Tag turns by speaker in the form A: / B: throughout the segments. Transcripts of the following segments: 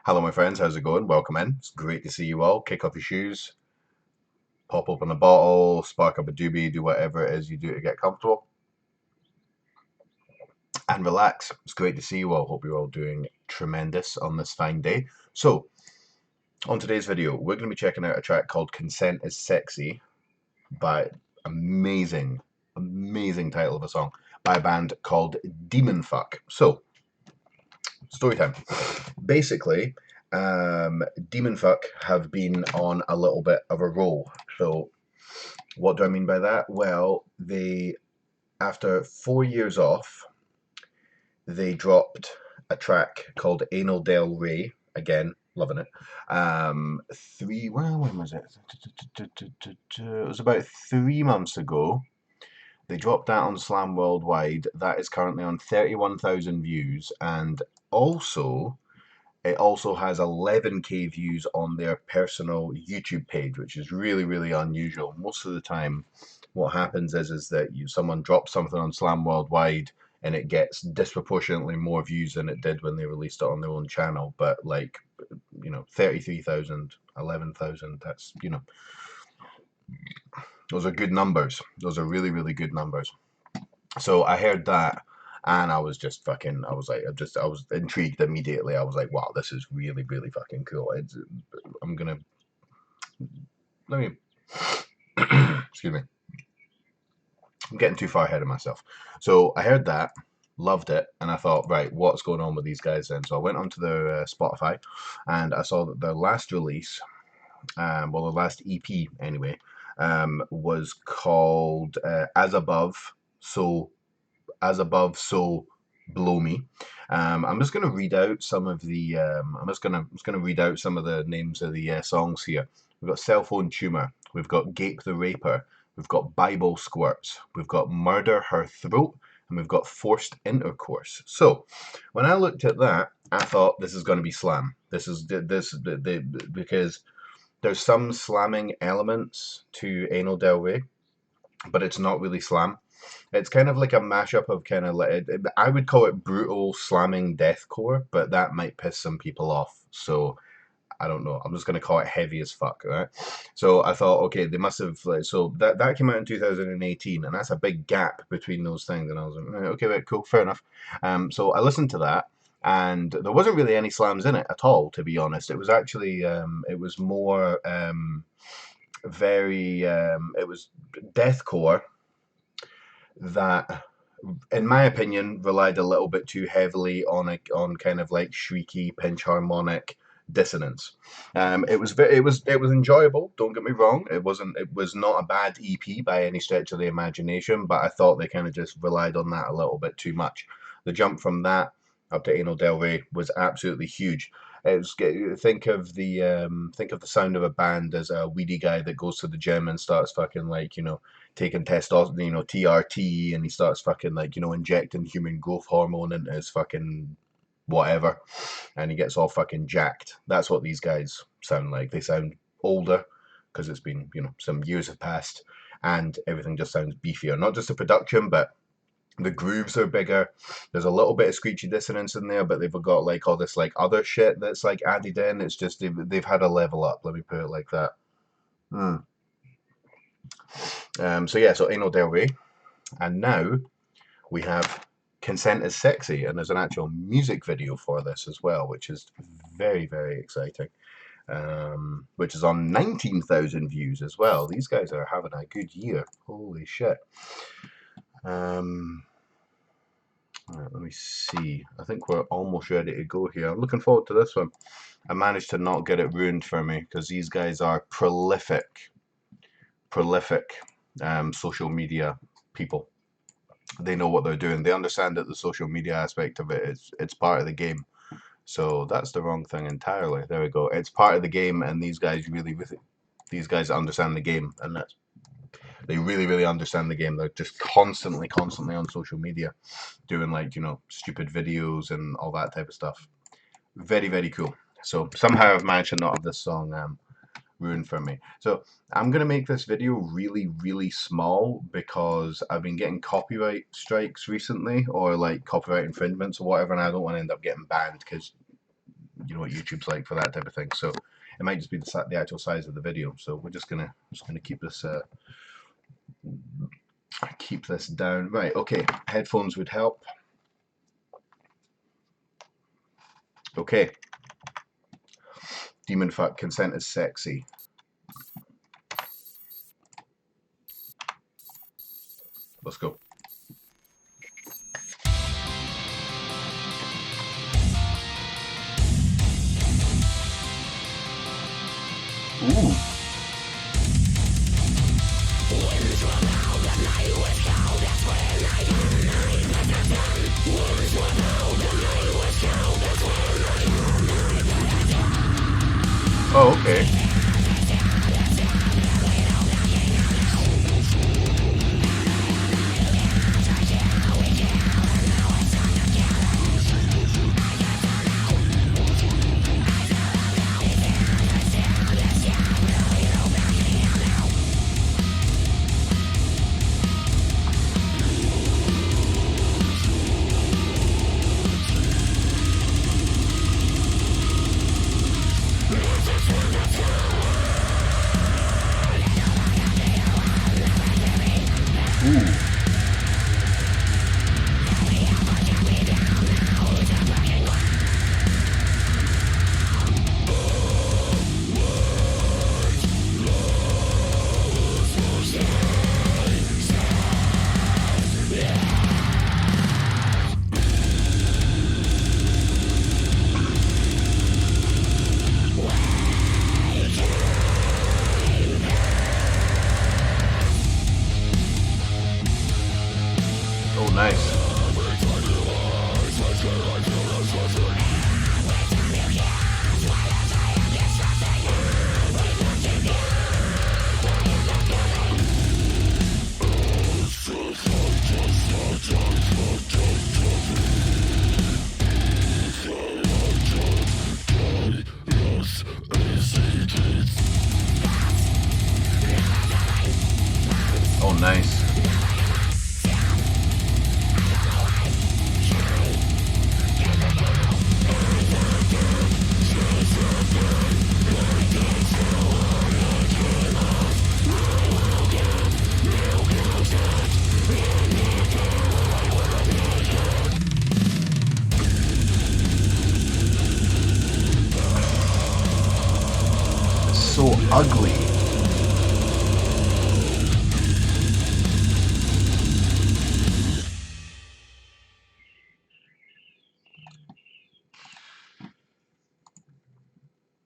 A: Hello, my friends. How's it going? Welcome in. It's great to see you all. Kick off your shoes, pop open a bottle, spark up a doobie, do whatever it is you do to get comfortable, and relax. It's great to see you all. Hope you're all doing tremendous on this fine day. So, on today's video, we're going to be checking out a track called Consent is Sexy by amazing, amazing title of a song by a band called Demonfu. So, story time. Basically, Demonfu have been on a little bit of a roll. So, what do I mean by that? Well, after 4 years off, they dropped a track called Anal Del Rey. Again, loving it. When was it? It was about 3 months ago. They dropped that on Slam Worldwide. That is currently on 31,000 views, and also it also has 11K views on their personal YouTube page, which is really, really unusual. Most of the time, what happens is that someone drops something on Slam Worldwide and it gets disproportionately more views than it did when they released it on their own channel. But 33,000, 11,000, that's, those are good numbers. Those are really, really good numbers. So I heard that and I was just fucking, I was intrigued immediately. I was like, wow, this is really, really fucking cool. I'm gonna, let me, excuse me. I'm getting too far ahead of myself. So I heard that, loved it, and I thought, right, what's going on with these guys then? So I went onto their Spotify and I saw that their last release, well, the last EP anyway, was called As Above, So Below Me. I'm just going to read out some of the. I'm just gonna read out some of the names of the songs here. We've got Cell Phone Tumor. We've got Gape the Raper. We've got Bible Squirts. We've got Murder Her Throat, and we've got Forced Intercourse. So, when I looked at that, I thought this is going to be slam. Because there's some slamming elements to Anal Del Rey, but it's not really slam. It's kind of like a mashup of kind of like I would call it brutal slamming deathcore, but that might piss some people off. So I don't know. I'm just gonna call it heavy as fuck, right? So I thought, okay, they must have so that came out in 2018, and that's a big gap between those things. And I was like, right, okay, right, cool, fair enough. So I listened to that, and there wasn't really any slams in it at all, to be honest. It was actually it was more it was deathcore that, in my opinion, relied a little bit too heavily on kind of like shrieky pinch harmonic dissonance. It was enjoyable. Don't get me wrong. It was not a bad EP by any stretch of the imagination, but I thought they kind of just relied on that a little bit too much. The jump from that up to Anal Del Rey was absolutely huge. Think of the sound of a band as a weedy guy that goes to the gym and starts fucking taking testosterone, TRT, and he starts fucking injecting human growth hormone into his fucking whatever, and he gets all fucking jacked. That's what these guys sound like. They sound older because it's been some years have passed, and everything just sounds beefier. Not just the production, but the grooves are bigger. There's a little bit of screechy dissonance in there, but they've got like all this like other shit that's like added in. It's just they've had a level up. Let me put it like that. Hmm. So yeah, so Anal Del Rey, and now we have Consent is Sexy, and there's an actual music video for this as well, which is very, very exciting. Which is on 19,000 views as well. These guys are having a good year. Holy shit. All right, let me see. I think we're almost ready to go here. I'm looking forward to this one. I managed to not get it ruined for me because these guys are prolific social media people. They know what they're doing. They understand that the social media aspect of it is it's part of the game. So that's the wrong thing entirely. There we go. It's part of the game, and these guys understand the game, and they really, really understand the game. They're just constantly on social media, doing stupid videos and all that type of stuff. Very, very cool. So somehow I've managed to not have this song ruined for me. So I'm gonna make this video really, really small because I've been getting copyright strikes recently, or like copyright infringements or whatever, and I don't want to end up getting banned because you know what YouTube's like for that type of thing. So it might just be the actual size of the video. So we're just gonna keep this down. Right, okay. Headphones would help. Okay. Demonfu, consent is sexy. Let's go. Ooh. Oh, okay. Ooh. Oh, nice. Oh, nice. So ugly.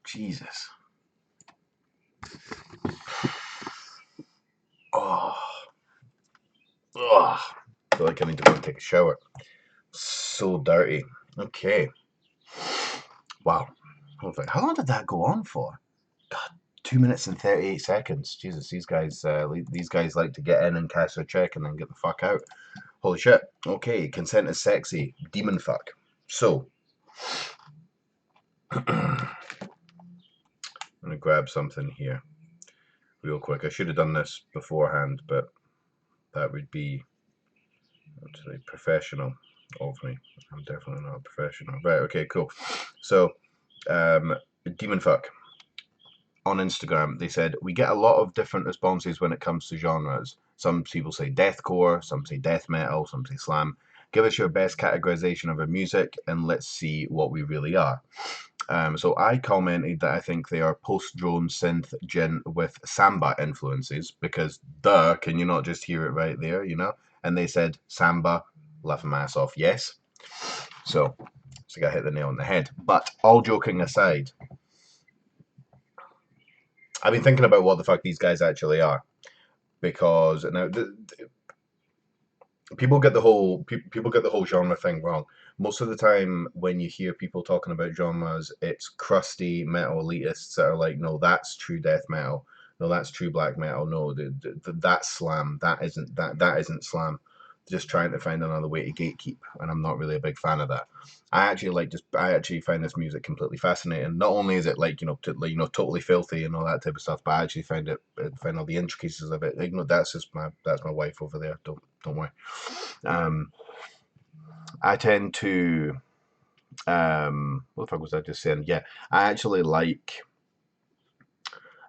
A: Jesus. Oh. Ugh. I feel like I need to go and take a shower. So dirty. Okay. Wow. How long did that go on for? God, 2 minutes and 38 seconds. Jesus, these guys like to get in and cash their check and then get the fuck out. Holy shit. Okay, consent is sexy. Demonfu. So, I'm gonna grab something here real quick. I should have done this beforehand, but that would be actually professional of me. I'm definitely not a professional. Right, okay, cool. So, Demonfu on Instagram, they said, we get a lot of different responses when it comes to genres. Some people say deathcore, some say death metal, some say slam. Give us your best categorization of our music and let's see what we really are. So I commented that I think they are post-drone synth gin with samba influences because duh, can you not just hear it right there, you know? And they said samba, laughing my ass off, yes. So I hit the nail on the head. But all joking aside, I've been thinking about what the fuck these guys actually are, because now people get the whole genre thing wrong. Most of the time, when you hear people talking about genres, it's crusty metal elitists that are like, "No, that's true death metal. No, that's true black metal. No, that's slam. That isn't slam." Just trying to find another way to gatekeep, and I'm not really a big fan of that. I actually find this music completely fascinating. Not only is it like totally filthy and all that type of stuff, but I actually find all the intricacies of it. That's my wife over there. Don't worry. I tend to What the fuck was I just saying? Yeah, I actually like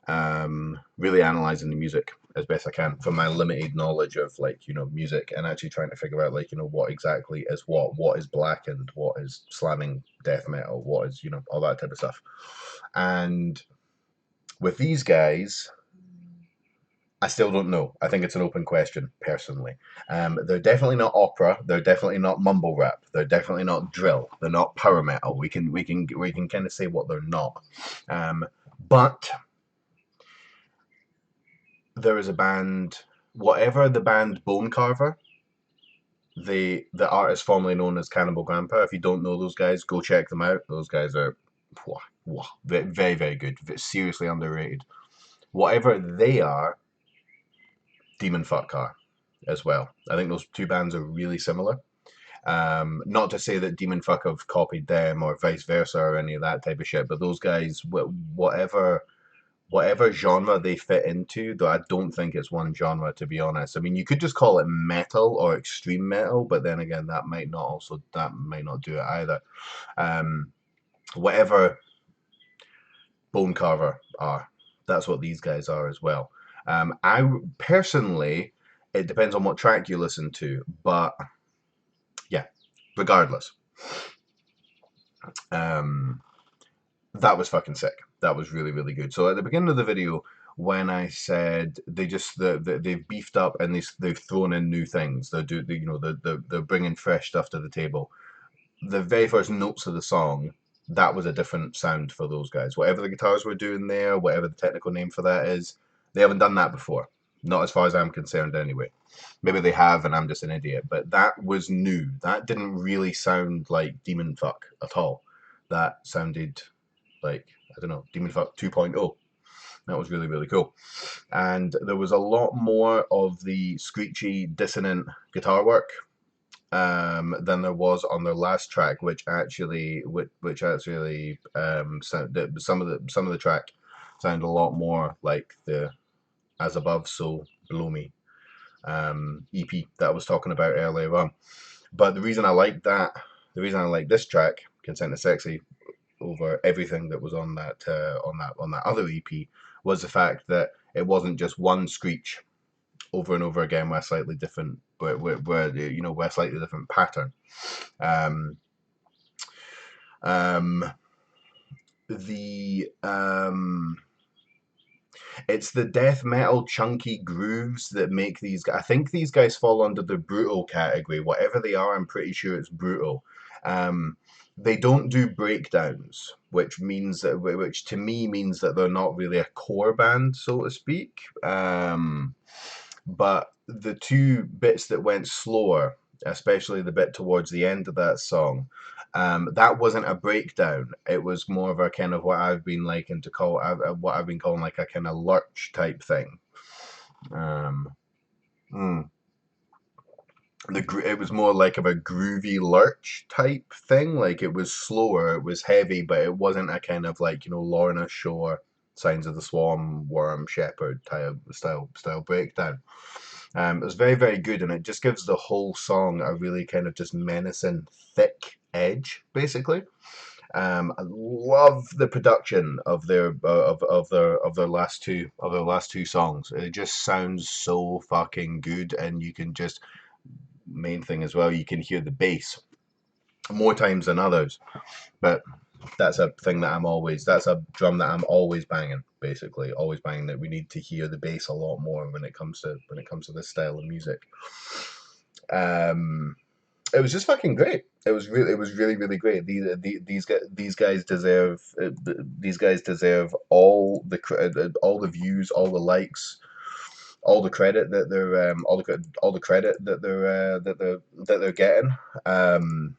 A: really analyzing the music as best I can from my limited knowledge of like music, and actually trying to figure out like what exactly is what is blackened, what is slamming death metal, what is all that type of stuff. And with these guys, I still don't know. I think it's an open question, personally. They're definitely not opera. They're definitely not mumble rap. They're definitely not drill. They're not power metal. We can kind of say what they're not. But there is a band, whatever the band Bone Carver, the artist formerly known as Cannibal Grandpa. If you don't know those guys, go check them out. Those guys are very, very good. Seriously underrated. Whatever they are, Demon Fuck are as well. I think those two bands are really similar. Not to say that Demon Fuck have copied them or vice versa or any of that type of shit, but those guys, whatever genre they fit into, though I don't think it's one genre, to be honest. I mean, you could just call it metal or extreme metal, but then again, that might not do it either. Whatever Bone Carver are, that's what these guys are as well. I personally, it depends on what track you listen to, but yeah, regardless, um, that was fucking sick. That was really, really good. So at the beginning of the video, when I said they've beefed up and they've thrown in new things, they're bringing fresh stuff to the table. The very first notes of the song, that was a different sound for those guys. Whatever the guitars were doing there, whatever the technical name for that is, they haven't done that before. Not as far as I'm concerned, anyway. Maybe they have, and I'm just an idiot. But that was new. That didn't really sound like Demon Fuck at all. That sounded like, I don't know, Demon Fuck 2.0. That was really, really cool. And there was a lot more of the screechy, dissonant guitar work than there was on their last track, sound, some of the track sound a lot more like the As Above, So Below Me EP that I was talking about earlier on. But the reason I like this track, Consent is Sexy, over everything that was on that other EP, was the fact that it wasn't just one screech over and over again with a slightly different, with a slightly different pattern. Um, um, the It's the death metal chunky grooves that make these. I think these guys fall under the brutal category. Whatever they are, I'm pretty sure it's brutal. Um, they don't do breakdowns, which to me means that they're not really a core band, so to speak. But the two bits that went slower, especially the bit towards the end of that song, that wasn't a breakdown. It was more of a kind of what I've been calling like a kind of lurch type thing. Um, mm. It was more like of a groovy lurch type thing. Like it was slower, it was heavy, but it wasn't a kind of like Lorna Shore, Signs of the Swarm, Worm Shepherd type style breakdown. It was very, very good, and it just gives the whole song a really kind of just menacing, thick edge, basically. I love the production of their last two songs. It just sounds so fucking good, and you can just main thing as well. You can hear the bass more times than others, but that's a drum that I'm always banging, basically always banging, that we need to hear the bass a lot more when it comes to this style of music. Um, it was just fucking great. It was really, really great. These guys deserve all the views, all the likes, all the credit that they're all the credit that they're getting. Um,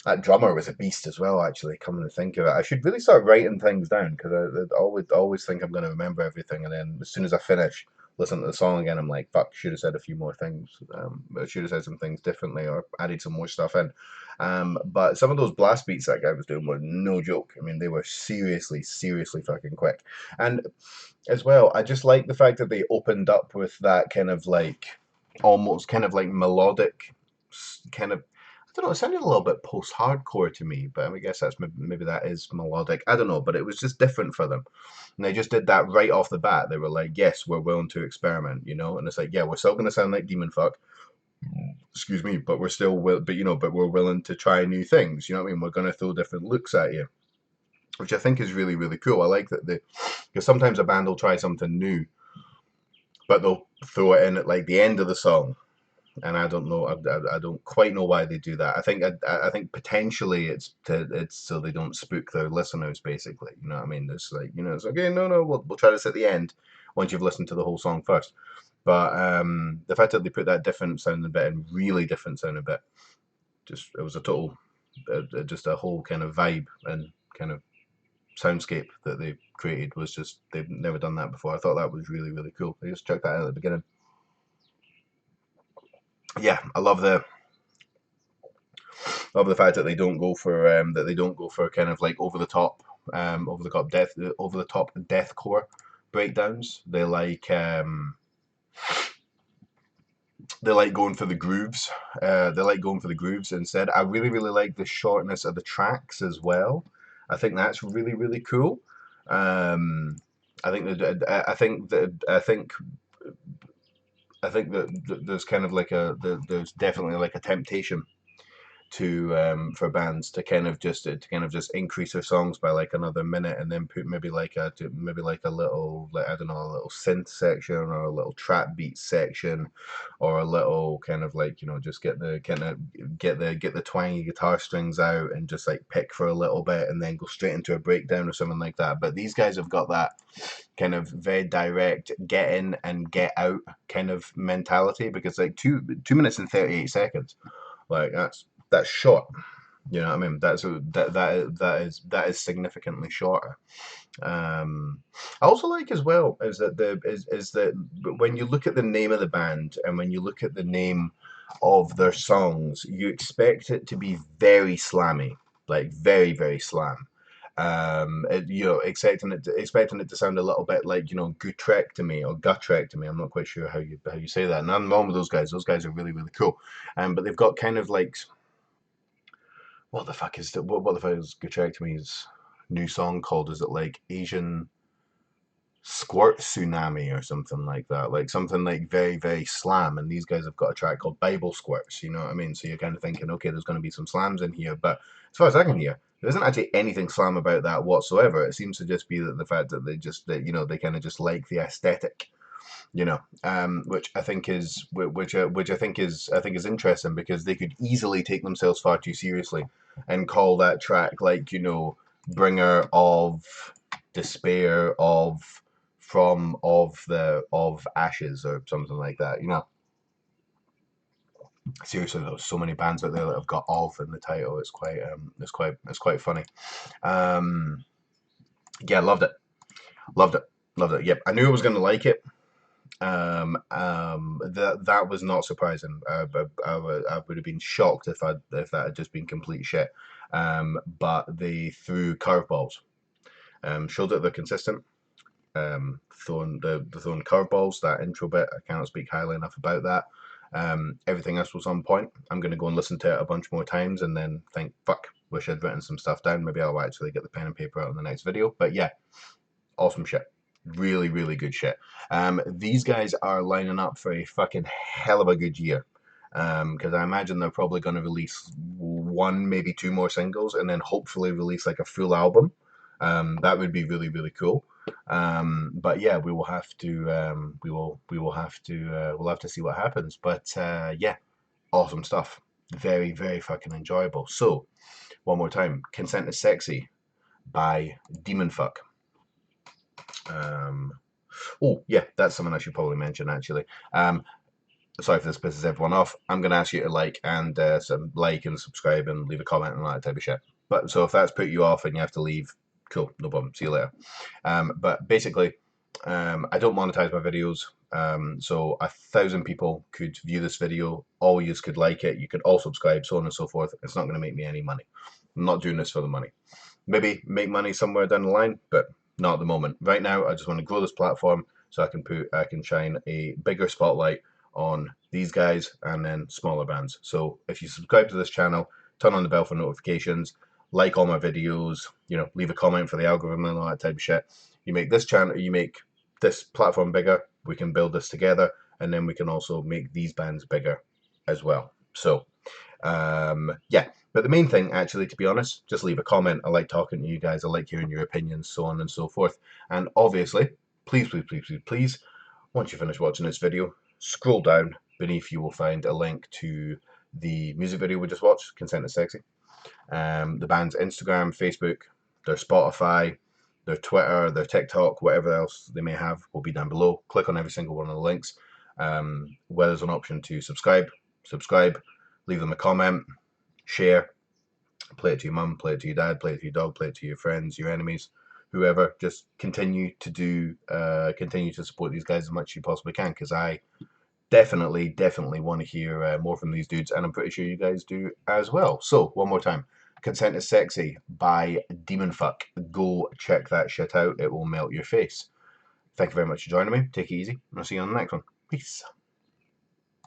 A: that drummer was a beast as well, actually, coming to think of it. I should really start writing things down, because I always think I'm going to remember everything, and then as soon as I finish listening to the song again, I'm like, fuck, should have said a few more things. I should have said some things differently or added some more stuff in. But some of those blast beats that guy was doing were no joke. I mean, they were seriously, seriously fucking quick. And as well, I just like the fact that they opened up with that kind of like almost kind of like melodic kind of, don't know, it sounded a little bit post-hardcore to me, but I guess that's maybe that is melodic. I don't know, but it was just different for them. And they just did that right off the bat. They were like, yes, we're willing to experiment, you know? And it's like, yeah, we're still going to sound like Demonfuck, excuse me, but we're still, but we're willing to try new things, you know what I mean? We're going to throw different looks at you, which I think is really, really cool. I like that because sometimes a band will try something new, but they'll throw it in at like the end of the song, and I don't know. I don't quite know why they do that. I think potentially it's so they don't spook their listeners. Basically, you know what I mean? It's like, you know, it's okay. No, we'll try this at the end once you've listened to the whole song first. But the fact that they put that different sounding bit and really different sounding bit, just it was a total, just a whole kind of vibe and kind of soundscape that they created was just they've never done that before. I thought that was really, really cool. They just checked that out at the beginning. Yeah, I love the fact that they don't go for kind of like over the top deathcore breakdowns. They like going for the grooves. They like going for the grooves instead. I really, really like the shortness of the tracks as well. I think that's really, really cool. Um, I think that I think that there's kind of like there's definitely like a temptation to for bands to kind of just increase their songs by like another minute and then put maybe like a little, like, I don't know, a little synth section or a little trap beat section or a little kind of like, you know, just get the twangy guitar strings out and just like pick for a little bit and then go straight into a breakdown or something like that. But these guys have got that kind of very direct get in and get out kind of mentality, because like 2 minutes and 38 seconds, like that's short. You know what I mean? That is significantly shorter. I also like as well is that when you look at the name of the band and when you look at the name of their songs, you expect it to be very slammy, like very, very slam. You know, expecting it to sound a little bit like, you know, Gutrectomy or Gutrectomy. I'm not quite sure how you say that. And I'm wrong with those guys. Those guys are really, really cool. But they've got kind of like, what the fuck is Gutrectomy's new song called? Is it like Asian Squirt Tsunami or something like that? Like something like very, very slam. And these guys have got a track called Bible Squirts, you know what I mean? So you're kind of thinking, okay, there's going to be some slams in here. But as far as I can hear, there isn't actually anything slam about that whatsoever. It seems to just be that the fact that you know, they kind of just like the aesthetic, you know, which I think is I think is interesting, because they could easily take themselves far too seriously and call that track like, you know, bringer of despair, of ashes or something like that, you know. Seriously, there's so many bands out there that have got "of" in the title. It's quite funny. Um, yeah, loved it, loved it. Yep, I knew I was going to like it. That was not surprising. I would have been shocked if that had just been complete shit. But they threw curveballs. Showed that they're consistent. Throwing curveballs. That intro bit, I cannot speak highly enough about that. Everything else was on point. I'm going to go and listen to it a bunch more times and then think, fuck, wish I'd written some stuff down. Maybe I'll actually get the pen and paper out in the next video. But yeah, awesome shit. Really, really good shit. These guys are lining up for a fucking hell of a good year. Because I imagine they're probably going to release one, maybe two more singles, and then hopefully release like a full album. That would be really, really cool. But yeah, we will have to we'll have to see what happens. But yeah, awesome stuff. Very, very fucking enjoyable. So one more time, Consent is Sexy by Demonfuck. Oh yeah, that's something I should probably mention actually. Sorry if this pisses everyone off. I'm going to ask you to like and like and subscribe and leave a comment and all that type of shit. But so if that's put you off and you have to leave, cool, no problem. See you later. But basically, I don't monetize my videos. So 1,000 people could view this video. All you could like it. You could all subscribe, so on and so forth. It's not going to make me any money. I'm not doing this for the money. Maybe make money somewhere down the line, but not at the moment. Right now, I just want to grow this platform so I can shine a bigger spotlight on these guys and then smaller bands. So if you subscribe to this channel, turn on the bell for notifications, like all my videos, leave a comment for the algorithm and all that type of shit. You make this channel, you make this platform bigger, we can build this together, and then we can also make these bands bigger as well. So yeah, but the main thing, actually, to be honest, just leave a comment. I like talking to you guys. I like hearing your opinions, so on and so forth. And obviously, please, please, please, please, please, once you finish watching this video, scroll down. Beneath you will find a link to the music video we just watched, Consent is Sexy. The band's Instagram, Facebook, their Spotify, their Twitter, their TikTok, whatever else they may have will be down below. Click on every single one of the links. Where there's an option to subscribe, leave them a comment, share, play it to your mum, play it to your dad, play it to your dog, play it to your friends, your enemies, whoever. Just continue to support these guys as much as you possibly can, because I definitely want to hear more from these dudes, and I'm pretty sure you guys do as well. So one more time, Consent is Sexy by Demonfu. Go check that shit out. It will melt your face. Thank you very much for joining me. Take it easy, and I'll see you on the next one. Peace.